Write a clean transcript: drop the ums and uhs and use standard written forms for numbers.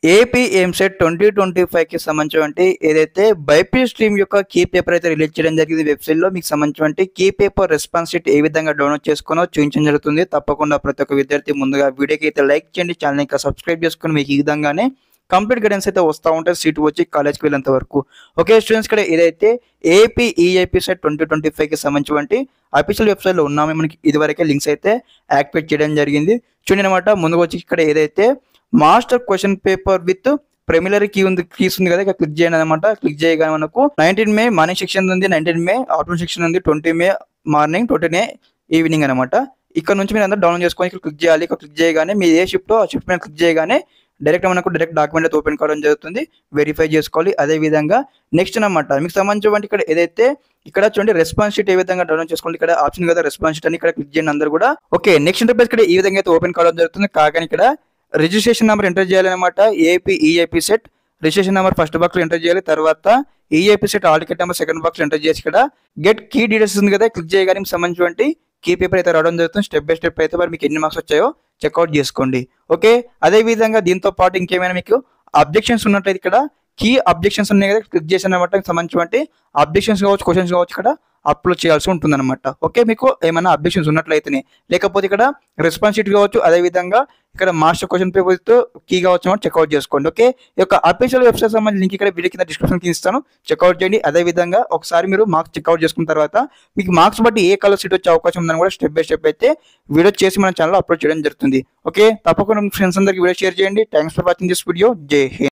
AP EAMCET 2025కి సంబంధించినటువంటి ఏదైతే BiPC stream యొక్క కీ పేపర్ అయితే రిలీజ్ చేయడం జరిగింది వెబ్సైట్లో. మీకు సంబంధించినటువంటి కీ పేపర్ రెస్పాన్స్ షీట్ ఏ విధంగా డౌన్లోడ్ చేసుకోనో చూపించడం జరుగుతుంది. తప్పకుండా ప్రతి ఒక్క విద్యార్థి ముందుగా వీడియోకి అయితే లైక్ చేయండి, ఛానల్ ఇంకా సబ్స్క్రైబ్ చేసుకుని మీకు ఈ విధంగానే కంప్లీట్ గైడెన్స్ అయితే వస్తూ ఉంటుంది సీట్ వచ్చి కాలేజ్కి వెళ్ళేంత వరకు. ఓకే స్టూడెంట్స్, ఇక్కడ ఏదైతే ఏపీ ఈఐపీ సెట్ 2025కి సంబంధించినటువంటి అఫీషియల్ వెబ్సైట్లో ఉన్నామో మనకి ఇదివరకే లింక్స్ అయితే యాక్టివేట్ చేయడం జరిగింది. చూడండి అనమాట. ముందుకు వచ్చి ఇక్కడ ఏదైతే master question paper with preliminary keys ఉంది కదా, ఇక్కడ క్లిక్ చేయండి అనమాట. క్లిక్ చేయగానే మనకు 19 మే మార్నింగ్ సెక్షన్ ఉంది, 19 మే ఆఫ్టర్నూన్ సెక్షన్ ఉంది, 20 మే మార్నింగ్, 20 మే ఈవినింగ్ అనమాట. ఇక్కడ నుంచి మీరు అందరూ డౌన్లోడ్ చేసుకొని ఇక్కడ క్లిక్ చేయాలి. ఇక్కడ క్లిక్ చేయగానే మీ ఏ షిఫ్ట్ ఆ షిఫ్ట్ మీద క్లిక్ చేయగానే మనకు డైరెక్ట్ డాక్యుమెంట్ అయితే ఓపెన్ కావడం జరుగుతుంది. వెరిఫై చేసుకోవాలి. అదే విధంగా నెక్స్ట్ అనమాట మీకు సంబంధించిన ఇక్కడ ఏదైతే ఇక్కడ చూడండి రెస్పాన్స్ షీట్ ఏ విధంగా డౌన్లోడ్ చేసుకోండి. ఇక్కడ ఆప్షన్ కదా రెస్పాన్స్ షీట్ అని ఇక్కడ క్లిక్ చేయండి అందరూ కూడా. ఓకే నెక్స్ట్ ఇంటర్ఫేస్ ఇక్కడ ఈ విధంగా అయితే ఓపెన్ కావడం జరుగుతుంది. కాగానే ఇక్కడ రిజిస్ట్రేషన్ నెంబర్ ఎంటర్ చేయాలన్నమాట. AP EAP CET registration number first box లో ఎంటర్ చేయాలి. తర్వాత EAP CET hall ticket number second box లో ఎంటర్ చేసి ఇక్కడ గెట్ కీ డీటెయిల్స్ ఉంది కదా, క్లిక్ చేయగానే సంబంధించినటువంటి కీ పేపర్ అయితే రావడం జరుగుతుంది. స్టెప్ బై స్టెప్ అయితే మరి మీకు ఎన్ని మార్క్స్ వచ్చాయో చెక్అవుట్ చేసుకోండి. ఓకే అదే విధంగా దీంతో పాటు ఇంకేమైనా మీకు అబ్జెక్షన్స్ ఉన్నట్లయితే ఇక్కడ కీ అబ్జెక్షన్స్ ఉన్నాయి కదా, క్లిక్ చేసిన అనమాట. సంబంధించినటువంటి అబ్జెక్షన్స్ కావచ్చు, క్వశ్చన్స్ కావచ్చు ఇక్కడ అప్లోడ్ చేయాల్సి ఉంటుంది అనమాట. ఓకే మీకు ఏమైనా అబ్జెక్షన్స్ ఉన్నట్లయితేనే, లేకపోతే ఇక్కడ రెస్పాన్స్ షీట్ కావచ్చు, అదే విధంగా ఇక్కడ మాస్టర్ క్వశ్చన్ పేపర్ కీ కావచ్చు చెక్అవుట్ చేసుకోండి. ఓకే ఈ యొక్క అఫీషియల్ వెబ్సైట్ సంబంధించి లింక్ ఇక్కడ వీడియో కింద డిస్క్రిప్షన్ కి ఇస్తాను, చెక్అవుట్ చేయండి. అదే విధంగా ఒకసారి మీరు మార్క్స్ చెక్అవుట్ చేసుకున్న తర్వాత మీకు మార్క్స్ బట్టి ఏ కలర్ సీట్ వచ్చే అవకాశం ఉందని కూడా స్టెప్ బై స్టెప్ అయితే వీడియో చేసి మన ఛానల్లో అప్లోడ్ చేయడం జరుగుతుంది. ఓకే తప్పకుండా ఫ్రెండ్స్ అందరికి వీడియో షేర్ చేయండి. Thanks for watching this video. జై హింద్.